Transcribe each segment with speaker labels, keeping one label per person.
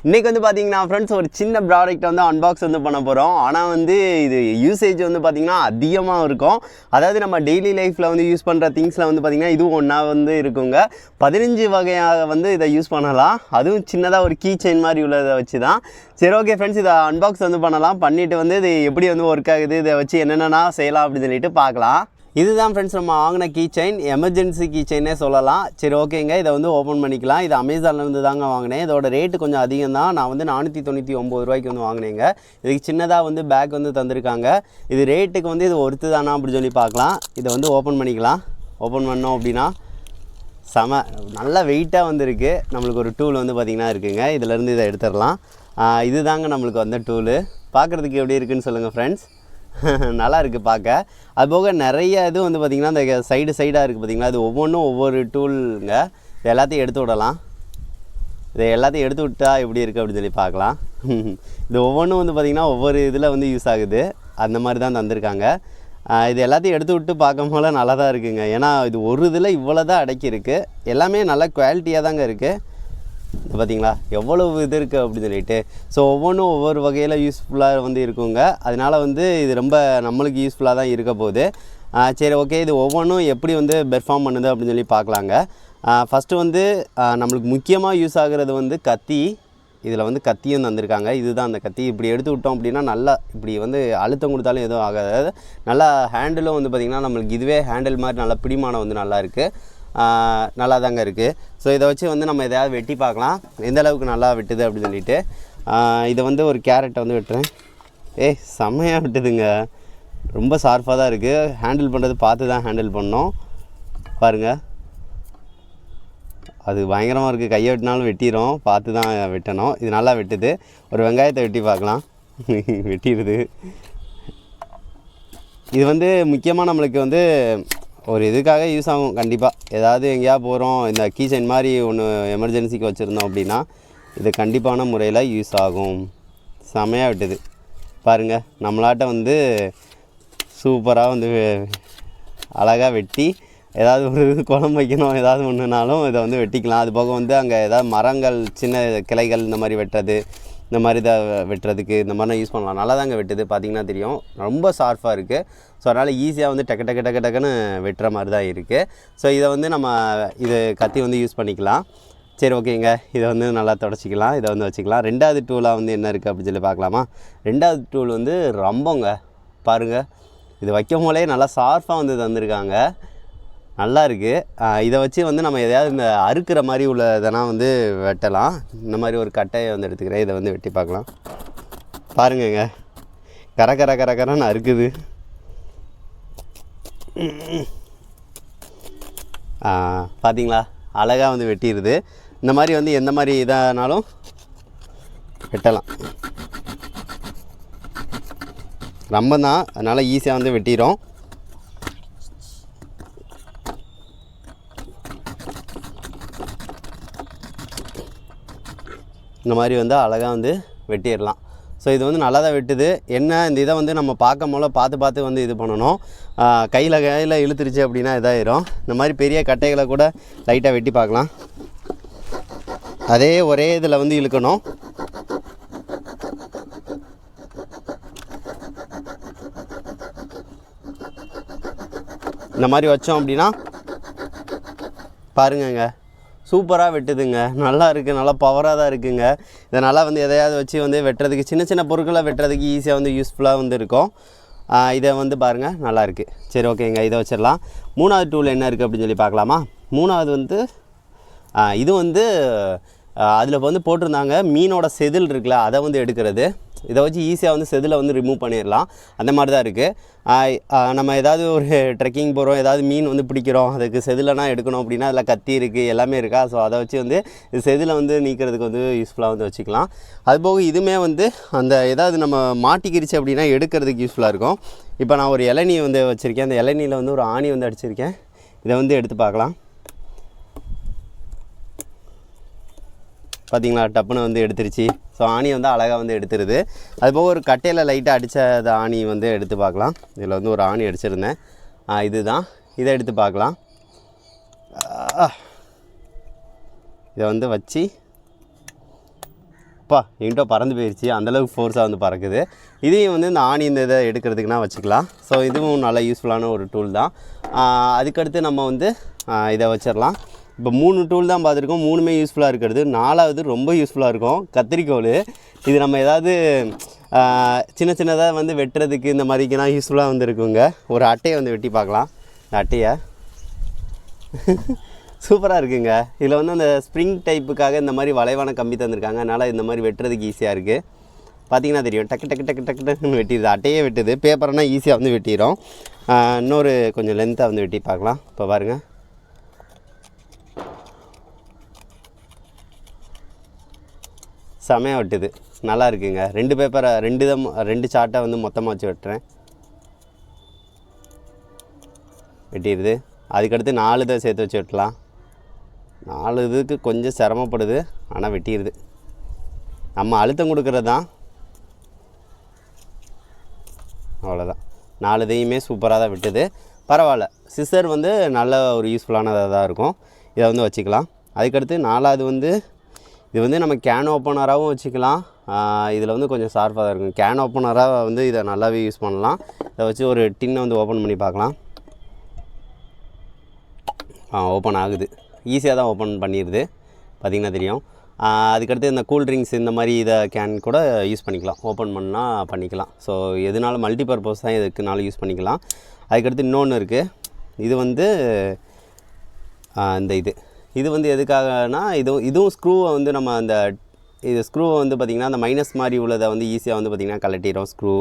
Speaker 1: இன்றைக்கி வந்து பார்த்திங்கன்னா ஃப்ரெண்ட்ஸ் ஒரு சின்ன ப்ராடக்ட் வந்து அன்பாக்ஸ் வந்து பண்ண போகிறோம். ஆனால் வந்து இது யூசேஜ் வந்து பார்த்திங்கன்னா அதிகமாக இருக்கும். அதாவது நம்ம டெய்லி லைஃப்பில் வந்து யூஸ் பண்ணுற திங்ஸில் வந்து பார்த்திங்கன்னா இதுவும் ஒன்றா வந்து இருக்குங்க. 15 வகையாக வந்து இதை யூஸ் பண்ணலாம். அதுவும் சின்னதாக ஒரு கீ செயின் மாதிரி உள்ளதை வச்சு தான். சரி ஓகே ஃப்ரெண்ட்ஸ், இதை அன்பாக்ஸ் வந்து பண்ணலாம். பண்ணிவிட்டு வந்து இது எப்படி வந்து ஒர்க் ஆகுது, இதை வச்சு என்னென்னா செய்யலாம் அப்படின்னு சொல்லிட்டு பார்க்கலாம். இதுதான் ஃப்ரெண்ட்ஸ் நம்ம வாங்கின கீ செயின், எமர்ஜென்சி கீ செயினே சொல்லலாம். சரி ஓகேங்க, இதை வந்து ஓப்பன் பண்ணிக்கலாம். இது அமேசான்லேருந்து தாங்க வாங்கினேன். இதோட ரேட்டு கொஞ்சம் அதிகம் தான். நான் வந்து 499 ரூபாய்க்கு வந்து வாங்கினேங்க. இதுக்கு சின்னதாக வந்து பேக் வந்து தந்திருக்காங்க. இது ரேட்டுக்கு வந்து இது ஒர்த்து தானா அப்படின்னு சொல்லி பார்க்கலாம். இதை வந்து ஓப்பன் பண்ணிக்கலாம். ஓப்பன் பண்ணோம் அப்படின்னா நல்ல வெயிட்டாக வந்து இருக்குது. நம்மளுக்கு ஒரு டூல் வந்து பார்த்திங்கன்னா இருக்குங்க. இதிலேருந்து இதை எடுத்துடலாம். இது தாங்க நம்மளுக்கு வந்த டூலு. பார்க்குறதுக்கு எப்படி இருக்குதுன்னு சொல்லுங்கள் ஃப்ரெண்ட்ஸ். நல்லா இருக்குது பார்க்க. அதுபோக நிறைய இது வந்து பார்த்திங்கன்னா இந்த சைடாக இருக்குது பார்த்திங்களா, அது ஒவ்வொன்றும் ஒவ்வொரு டூலுங்க. இது எல்லாத்தையும் எடுத்து விடலாம். இதை எல்லாத்தையும் எடுத்து விட்டால் எப்படி இருக்குது அப்படின்னு சொல்லி பார்க்கலாம். இது ஒவ்வொன்றும் வந்து பார்த்திங்கன்னா ஒவ்வொரு இதில் வந்து யூஸ் ஆகுது. அந்த மாதிரி தான் தந்திருக்காங்க. இது எல்லாத்தையும் எடுத்து விட்டு பார்க்கும் போல நல்லா தான் இருக்குங்க. ஏன்னா இது ஒரு இதில் இவ்வளோ தான் அடக்கியிருக்கு. எல்லாமே நல்ல குவாலிட்டியாக தாங்க இருக்குது. பார்த்திங்களா எவ்வளவு இது இருக்குது அப்படின்னு சொல்லிட்டு. ஸோ ஒவ்வொன்றும் ஒவ்வொரு வகையில் யூஸ்ஃபுல்லாக வந்து இருக்குங்க. அதனால் வந்து இது ரொம்ப நம்மளுக்கு யூஸ்ஃபுல்லாக தான் இருக்க போகுது. சரி ஓகே, இது ஒவ்வொன்றும் எப்படி வந்து பெர்ஃபார்ம் பண்ணுது அப்படின்னு சொல்லி பார்க்கலாங்க. ஃபஸ்ட்டு வந்து நம்மளுக்கு முக்கியமாக யூஸ் ஆகிறது வந்து கத்தி. இதில் வந்து கத்தியும் தந்திருக்காங்க. இதுதான் அந்த கத்தி. இப்படி எடுத்து விட்டோம் அப்படின்னா நல்லா இப்படி வந்து அழுத்தம் கொடுத்தாலும் எதுவும் ஆகாது. நல்லா ஹேண்டிலும் வந்து பார்த்திங்கன்னா நம்மளுக்கு இதுவே ஹேண்டில் மாதிரி நல்லா பிடிமானம் வந்து நல்லா இருக்குது. நல்லா தாங்க இருக்குது. ஸோ இதை வச்சு வந்து நம்ம எதையாவது வெட்டி பார்க்கலாம், எந்த அளவுக்கு நல்லா வெட்டுது அப்படின்னு சொல்லிட்டு. இதை வந்து ஒரு கேரட்டை வந்து வெட்டுறேன். செம்மையாக வெட்டுதுங்க. ரொம்ப ஷார்ப்பாக தான் இருக்குது. ஹேண்டில் பண்ணுறது பார்த்து தான் ஹேண்டில் பண்ணோம். பாருங்கள், அது பயங்கரமாக இருக்குது. கையை வெட்டினாலும் வெட்டிடும், பார்த்து தான் வெட்டணும். இது நல்லா வெட்டுது. ஒரு வெங்காயத்தை வெட்டி பார்க்கலாம். வெட்டிடுது. இது வந்து முக்கியமாக நம்மளுக்கு வந்து ஒரு இதுக்காக யூஸ் ஆகும். கண்டிப்பாக ஏதாவது எங்கேயா போகிறோம், இந்த கீ செயின் மாதிரி ஒன்று எமர்ஜென்சிக்கு வச்சுருந்தோம் அப்படின்னா இது கண்டிப்பான முறையில் யூஸ் ஆகும். செமையாக விட்டுது பாருங்கள். நம்மளாட்ட வந்து சூப்பராக வந்து அழகாக வெட்டி ஏதாவது ஒரு குழம்பு வைக்கணும், ஏதாவது ஒன்றுனாலும் இதை வந்து வெட்டிக்கலாம். அது போக வந்து அங்கே ஏதாவது மரங்கள், சின்ன கிளைகள் இந்த மாதிரி வெட்டுறது, இந்த மாதிரி இதை வெட்டுறதுக்கு இந்த மாதிரிலாம் யூஸ் பண்ணலாம். நல்லா தாங்க வெட்டுது, பார்த்திங்கன்னா தெரியும். ரொம்ப ஷார்ப்பாக இருக்குது. ஸோ அதனால் ஈஸியாக வந்து டக்குன்னு வெட்டுற மாதிரி தான் இருக்குது. ஸோ இதை வந்து நம்ம இது கத்தி வந்து யூஸ் பண்ணிக்கலாம். சரி ஓகேங்க, இதை வந்து நல்லா தொடச்சிக்கலாம். இதை வந்து வச்சுக்கலாம். ரெண்டாவது டூலாக வந்து என்ன இருக்குது அப்படின்னு சொல்லி பார்க்கலாமா. ரெண்டாவது டூல் வந்து ரம்பங்க. பாருங்கள், இது வைக்கும் போலே நல்லா ஷார்ப்பாக வந்து தந்திருக்காங்க. நல்லா இருக்குது. இதை வச்சு வந்து நம்ம எதையாவது இந்த அறுக்கிற மாதிரி உள்ள இதெல்லாம் வந்து வெட்டலாம். இந்த மாதிரி ஒரு கட்டையை வந்து எடுத்துக்கிறேன். இதை வந்து வெட்டி பார்க்கலாம். பாருங்கங்க, கரன்னு அறுக்குது. பார்த்தீங்களா, அழகாக வந்து வெட்டிடுது. இந்த மாதிரி வந்து எந்த மாதிரி இதானாலும் வெட்டலாம். ரொம்ப தான், அதனால் ஈஸியாக வந்து வெட்டிடும். இந்த மாதிரி வந்து அழகாக வந்து வெட்டிடலாம். ஸோ இது வந்து நல்லா தான் வெட்டுது. என்ன இந்த இதை வந்து நம்ம பார்க்கும் போல பார்த்து வந்து இது பண்ணணும். கையில் இழுத்துருச்சு அப்படின்னா இதாயிரும். இந்த மாதிரி பெரிய கட்டைகளை கூட லைட்டாக வெட்டி பார்க்கலாம். அதே ஒரே இதில் வந்து இழுக்கணும். இந்த மாதிரி வச்சோம் அப்படின்னா பாருங்கங்க, சூப்பராக வெட்டுதுங்க. நல்லா இருக்குது, நல்லா பவராக தான் இருக்குதுங்க. இதனால் வந்து எதையாவது வச்சு வந்து வெட்டுறதுக்கு, சின்ன பொருட்களை வெட்டுறதுக்கு ஈஸியாக வந்து யூஸ்ஃபுல்லாக வந்து இருக்கும். இதை வந்து பாருங்கள், நல்லாயிருக்கு. சரி ஓகேங்க, இதை வச்சிடலாம். மூணாவது டூல் என்ன இருக்குது அப்படின்னு சொல்லி பார்க்கலாமா. மூணாவது வந்து இது வந்து அதில் வந்து போட்டிருந்தாங்க மீனோட செதில் இருக்குல்ல, அதை வந்து எடுக்கிறது. இதை வச்சு ஈஸியாக வந்து செதிலை வந்து ரிமூவ் பண்ணிடலாம். அந்த மாதிரி தான் இருக்குது. நம்ம ஏதாவது ஒரு ட்ரெக்கிங் போகிறோம், ஏதாவது மீன் வந்து பிடிக்கிறோம், அதுக்கு செதிலனா எடுக்கணும் அப்படின்னா அதில் கத்தி இருக்குது, எல்லாமே இருக்கா. ஸோ அதை வச்சு வந்து இது செதிலை வந்து நீக்கிறதுக்கு வந்து யூஸ்ஃபுல்லாக வந்து வச்சுக்கலாம். அதுபோக இதுவுமே வந்து அந்த ஏதாவது நம்ம மாட்டிக்கிடுச்சு அப்படின்னா எடுக்கிறதுக்கு யூஸ்ஃபுல்லாக இருக்கும். இப்போ நான் ஒரு இளநீ வந்து வச்சுருக்கேன். அந்த இளநியில் வந்து ஒரு ஆணி வந்து அடிச்சிருக்கேன். இதை வந்து எடுத்து பார்க்கலாம். பார்த்திங்களா, டப்புன்னு வந்து எடுத்துருச்சு. ஸோ ஆணி வந்து அழகாக வந்து எடுத்துருது. அதுபோக ஒரு கட்டையில் லைட்டாக அடித்த ஆணி வந்து எடுத்து பார்க்கலாம். இதில் வந்து ஒரு ஆணி அடிச்சிருந்தேன். இதுதான், இதை எடுத்து பார்க்கலாம். இதை வந்து வச்சு அப்பா எங்கிட்ட பறந்து போயிடுச்சு, அந்தளவுக்கு ஃபோர்ஸாக வந்து பறக்குது. இதையும் வந்து இந்த ஆணி இந்த இதை எடுக்கிறதுக்குனா வச்சுக்கலாம். ஸோ இதுவும் நல்ல யூஸ்ஃபுல்லான ஒரு டூல் தான். அதுக்கடுத்து நம்ம வந்து இதை வச்சிடலாம். இப்போ 3 டூல் தான் பார்த்துருக்கோம், 3மே யூஸ்ஃபுல்லாக இருக்கிறது. 4வது ரொம்ப யூஸ்ஃபுல்லாக இருக்கும், கத்திரிக்கோல். இது நம்ம ஏதாவது சின்ன சின்னதாக வந்து வெட்டுறதுக்கு இந்த மாதிரிக்கெல்லாம் யூஸ்ஃபுல்லாக வந்து இருக்குங்க. ஒரு அட்டையை வந்து வெட்டி பார்க்கலாம். இந்த அட்டையை சூப்பராக இருக்குங்க. இதில் வந்து அந்த ஸ்ப்ரிங் டைப்புக்காக இந்த மாதிரி வளைவான கம்பி தந்திருக்காங்க. அதனால் இந்த மாதிரி வெட்டுறதுக்கு ஈஸியாக இருக்குது. பார்த்திங்கன்னா தெரியும், டக்கு டக்கு டக்கு டக்கு டக்குன்னு வெட்டிடுது. அட்டையே வெட்டுது, பேப்பர்னால் ஈஸியாக வந்து வெட்டிடும். இன்னொரு கொஞ்சம் லென்த்தாக வந்து வெட்டி பார்க்கலாம். இப்போ பாருங்கள், செமையாக வெட்டுது, நல்லா இருக்குங்க. 2 பேப்பரை 2 சார்ட்டை வந்து மொத்தமாக வச்சு வெட்டுறேன், வெட்டிடுது. அதுக்கடுத்து 4 இதை சேர்த்து வச்சு வெட்டலாம். 4 இதுக்கு கொஞ்சம் சிரமப்படுது, ஆனால் வெட்டிடுது. நம்ம அழுத்தம் கொடுக்குறது தான், அவ்வளோதான். 4 இதையுமே சூப்பராக தான் விட்டுது, பரவாயில்ல. சிசர் வந்து நல்ல ஒரு யூஸ்ஃபுல்லானதாக தான் இருக்கும், இதை வந்து வச்சுக்கலாம். அதுக்கடுத்து 4வது வந்து இது வந்து நம்ம கேன் ஓப்பனராகவும் வச்சுக்கலாம். இதில் வந்து கொஞ்சம் ஷார்ப்பாக தான் இருக்கும். கேன் ஓப்பனராக வந்து இதை நல்லாவே யூஸ் பண்ணலாம். இதை வச்சு ஒரு டின்னை வந்து ஓப்பன் பண்ணி பார்க்கலாம். ஓப்பன் ஆகுது, ஈஸியாக தான் ஓப்பன் பண்ணிடுது, பார்த்திங்கன்னா தெரியும். அதுக்கடுத்து இந்த கூல்ட்ரிங்க்ஸ் இந்த மாதிரி இதை கேன் கூட யூஸ் பண்ணிக்கலாம், ஓப்பன் பண்ணால் பண்ணிக்கலாம். ஸோ எதுனாலும் மல்டி பர்பஸ் தான், எதுக்குனாலும் யூஸ் பண்ணிக்கலாம். அதுக்கடுத்து இன்னொன்று இருக்குது, இது வந்து இந்த இது வந்து எதுக்காகனா, இதுவும் ஸ்க்ரூவை வந்து நம்ம அந்த இது ஸ்க்ரூவை வந்து பார்த்திங்கன்னா அந்த மைனஸ் மாதிரி உள்ளதை வந்து ஈஸியாக வந்து பார்த்திங்கன்னா கலட்டிடும் ஸ்க்ரூ.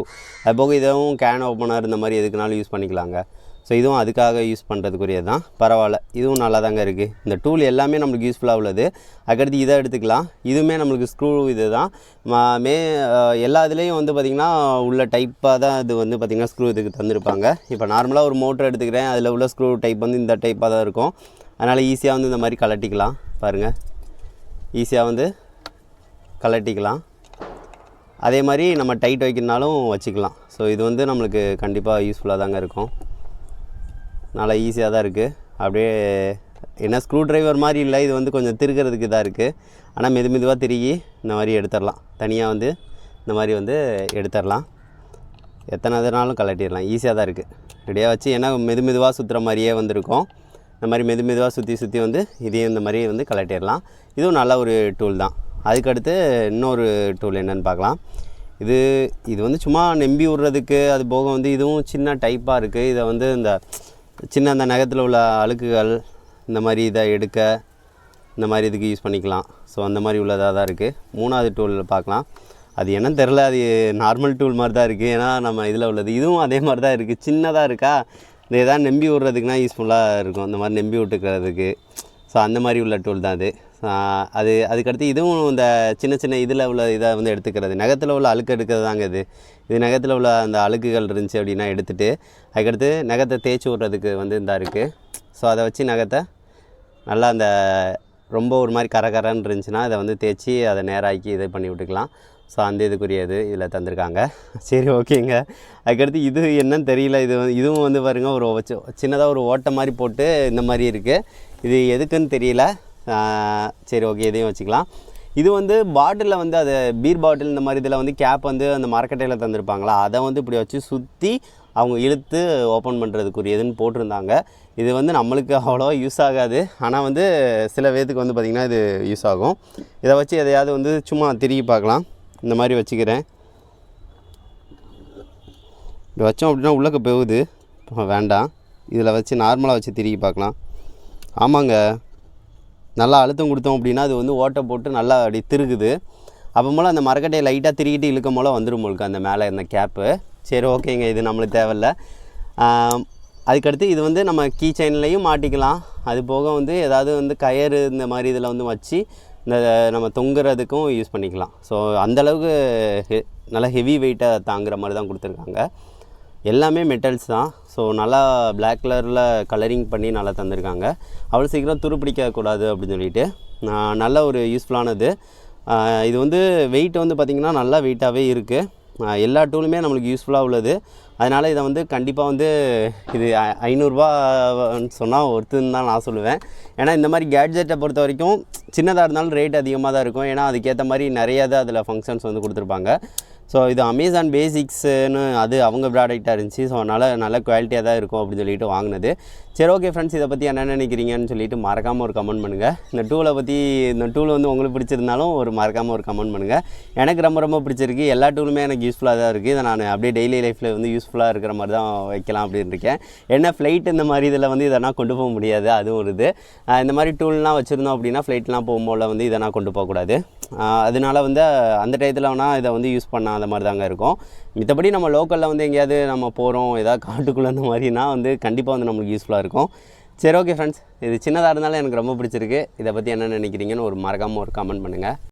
Speaker 1: அது போக இதுவும் கேன் ஓப்பனர் இந்த மாதிரி எதுக்குனாலும் யூஸ் பண்ணிக்கலாங்க. ஸோ இதுவும் அதுக்காக யூஸ் பண்ணுறதுக்குரியது தான், பரவாயில்ல. இதுவும் நல்லா தாங்க இருக்குது. இந்த டூல் எல்லாமே நம்மளுக்கு யூஸ்ஃபுல்லாக உள்ளது. அதுக்கடுத்து இதை எடுத்துக்கலாம். இதுவுமே நம்மளுக்கு ஸ்க்ரூ இது தான். எல்லா இதுலேயும் வந்து பார்த்திங்கன்னா உள்ள டைப்பாக தான் இது வந்து பார்த்திங்கன்னா ஸ்க்ரூ இதுக்கு தந்திருப்பாங்க. இப்போ நார்மலாக ஒரு மோட்டர் எடுத்துக்கிறேன், அதில் உள்ள ஸ்க்ரூ டைப் வந்து இந்த டைப்பாக தான் இருக்கும். அதனால் ஈஸியாக வந்து இந்த மாதிரி கலட்டிக்கலாம். பாருங்கள், ஈஸியாக வந்து கலட்டிக்கலாம். அதே மாதிரி நம்ம டைட் வைக்கணுனாலும் வச்சுக்கலாம். ஸோ இது வந்து நம்மளுக்கு கண்டிப்பாக யூஸ்ஃபுல்லாக தாங்க இருக்கும். நல்லா ஈஸியாக தான் இருக்குது. அப்படியே என்ன ஸ்க்ரூ ட்ரைவர் மாதிரி இல்லை, இது வந்து கொஞ்சம் திருக்கிறதுக்கு இதாக இருக்குது. ஆனால் மெதுவாக திருகி இந்த மாதிரி எடுத்துடலாம். தனியாக வந்து இந்த மாதிரி வந்து எடுத்துடலாம். எத்தனை இதனாலும் கலட்டிடலாம், ஈஸியாக தான் இருக்குது. ரெடியாக வச்சு ஏன்னா மெதுவாக சுற்றுற மாதிரியே வந்துருக்கும். இந்த மாதிரி மெதுவாக சுற்றி வந்து இதையும் இந்த மாதிரி வந்து கலட்டிடலாம். இதுவும் நல்ல ஒரு டூல் தான். அதுக்கடுத்து இன்னொரு டூல் என்னென்னு பார்க்கலாம். இது வந்து சும்மா நெம்பி விட்றதுக்கு, அது போக வந்து இதுவும் சின்ன டைப்பாக இருக்குது. இதை வந்து இந்த சின்ன அந்த நகத்தில் உள்ள அழுக்குகள் இந்த மாதிரி இதை எடுக்க இந்த மாதிரி இதுக்கு யூஸ் பண்ணிக்கலாம். ஸோ அந்த மாதிரி உள்ளதாக தான் இருக்குது. 3வது டூல் பார்க்கலாம். அது என்னன்னு தெரில, அது நார்மல் டூல் மாதிரி தான் இருக்குது. ஏன்னா நம்ம இதில் உள்ளது இதுவும் அதே மாதிரி தான் இருக்குது, சின்னதாக இருக்கா. இந்த எதாவது நெம்பி விட்றதுக்குனா யூஸ்ஃபுல்லாக இருக்கும், இந்த மாதிரி நெம்பி விட்டுக்கிறதுக்கு. ஸோ அந்த மாதிரி உள்ள டூல் தான் அதுக்கடுத்து இதுவும் இந்த சின்ன இதில் உள்ள இதை வந்து எடுத்துக்கிறது, நகத்தில் உள்ள அழுக்கு எடுக்கிறது தாங்க இது நகத்தில் உள்ள அந்த அழுக்குகள் இருந்துச்சு அப்படின்னா எடுத்துகிட்டு, அதுக்கடுத்து நகத்தை தேய்ச்சி விட்றதுக்கு வந்து இந்த இருக்குது. ஸோ அதை வச்சு நகத்தை நல்லா அந்த ரொம்ப ஒரு மாதிரி கரன்னு இருந்துச்சுன்னா இதை வந்து தேய்ச்சி அதை நேராக்கி இதை பண்ணி விட்டுக்கலாம். ஸோ அந்த இதுக்குரியது இதில் தந்திருக்காங்க. சரி, ஓகேங்க. அதுக்கடுத்து இது என்னன்னு தெரியல. இதுவும் வந்து பாருங்கள், ஒரு சின்னதாக ஒரு ஓட்டை மாதிரி போட்டு இந்த மாதிரி இருக்குது. இது எதுக்குன்னு தெரியல. சரி, ஓகே, இதையும் வச்சுக்கலாம். இது வந்து பாட்டிலில் வந்து அது பீர் பாட்டில் இந்த மாதிரி இதில் வந்து கேப் வந்து அந்த மரக்கட்டையில் தந்திருப்பாங்களா, அதை வந்து இப்படி வச்சு சுற்றி அவங்க இழுத்து ஓப்பன் பண்ணுறதுக்குரியதுன்னு போட்டிருந்தாங்க. இது வந்து நம்மளுக்கு அவ்வளோவா யூஸ் ஆகாது, ஆனால் வந்து சில பேத்துக்கு வந்து பார்த்திங்கன்னா இது யூஸ் ஆகும். இதை வச்சு எதையாவது வந்து சும்மா திரும்பி பார்க்கலாம். இந்த மாதிரி வச்சுக்கிறேன். இது வச்சோம் அப்படின்னா உள்ளக்க போகுது, வேண்டாம். இதில் வச்சு நார்மலாக வச்சு திரும்பி பார்க்கலாம். ஆமாங்க, நல்லா அழுத்தம் கொடுத்தோம் அப்படின்னா அது வந்து ஓட்டை போட்டு நல்லா அப்படி திருகுது. அப்போ போல் அந்த மரக்கட்டையை லைட்டாக திருக்கிட்டு இழுக்கும் போல் வந்துடும் உங்களுக்கு அந்த மேலே இந்த கேப்பு. சரி, ஓகேங்க, இது நம்மளுக்கு தேவையில்லை. அதுக்கடுத்து இது வந்து நம்ம கீ செயின்லேயும் மாட்டிக்கலாம். அது போக வந்து ஏதாவது வந்து கயறு இந்த மாதிரி இதில் வந்து வச்சு இந்த நம்ம தொங்குறதுக்கும் யூஸ் பண்ணிக்கலாம். ஸோ அந்தளவுக்கு நல்லா ஹெவி வெயிட்டாக தாங்குகிற மாதிரி தான் கொடுத்துருக்காங்க. எல்லாமே மெட்டல்ஸ் தான். ஸோ நல்லா பிளாக் கலரில் கலரிங் பண்ணி நல்லா தந்திருக்காங்க. அவ்வளோ சீக்கிரம் துருப்பிடிக்கக்கூடாது அப்படின்னு சொல்லிட்டு நல்ல ஒரு யூஸ்ஃபுல்லானது. இது வந்து வெயிட் வந்து பார்த்திங்கன்னா நல்லா வெயிட்டாகவே இருக்குது. எல்லா டூலுமே நம்மளுக்கு யூஸ்ஃபுல்லாக உள்ளது. அதனால் இதை வந்து கண்டிப்பாக வந்து இது 500ரூபான்னு சொன்னால் ஒருத்துன்னு தான் நான் சொல்லுவேன். ஏன்னா இந்த மாதிரி கேட்ஜெட்டை பொறுத்த வரைக்கும் சின்னதாக இருந்தாலும் ரேட் அதிகமாக தான் இருக்கும். ஏன்னா அதுக்கேற்ற மாதிரி நிறையா தான் அதில் ஃபங்க்ஷன்ஸ் வந்து கொடுத்துருப்பாங்க. ஸோ இது அமேசான் பேசிக்ஸ்னு அது அவங்க ப்ராடக்டாக இருந்துச்சு. ஸோ அதனால் நல்ல குவாலிட்டியாக தான் இருக்கும் அப்படின்னு சொல்லிட்டு வாங்கினது. சரி, ஓகே ஃப்ரெண்ட்ஸ், இதை பற்றி என்ன நினைக்கிறீங்கன்னு சொல்லிட்டு மறக்காமல் ஒரு கமெண்ட் பண்ணுங்கள். இந்த டூலை பற்றி, இந்த டூல் வந்து உங்களுக்கு பிடிச்சிருந்தாலும் மறக்காமல் ஒரு கமெண்ட் பண்ணுங்கள். எனக்கு ரொம்ப ரொம்ப பிடிச்சிருக்கு. எல்லா டூலுமே எனக்கு யூஸ்ஃபுல்லாக தான் இருக்குது. இதை நான் அப்படியே டெய்லி லைஃப்பில் வந்து யூஸ்ஃபுல்லாக இருக்கிற மாதிரி தான் வைக்கலாம் அப்படின்னு இருக்கேன். என்ன ஃப்ளைட் இந்த மாதிரி இதில் வந்து இதெல்லாம் கொண்டு போக முடியாது, அதுவும் ஒரு இது. இந்த மாதிரி டூல்லாம் வச்சுருந்தோம் அப்படின்னா ஃப்ளைட்லாம் போகும்போது வந்து இதெல்லாம் கொண்டு போகக்கூடாது. அதனால வந்து அந்த டயத்தில் வேணால் இதை வந்து யூஸ் பண்ணால் அந்த மாதிரி தாங்க இருக்கும். மித்தபடி நம்ம லோக்கலில் வந்து எங்கேயாவது நம்ம போகிறோம், ஏதாவது காட்டுக்குள்ளே அந்த மாதிரினா வந்து கண்டிப்பாக வந்து நம்மளுக்கு யூஸ்ஃபுல்லாக இருக்கும். சரி, ஓகே ஃப்ரெண்ட்ஸ், இது சின்னதாக இருந்தாலும் எனக்கு ரொம்ப பிடிச்சிருக்கு. இதை பற்றி என்ன நினைக்கிறீங்கன்னு மறக்காமல் ஒரு கமெண்ட் பண்ணுங்கள்.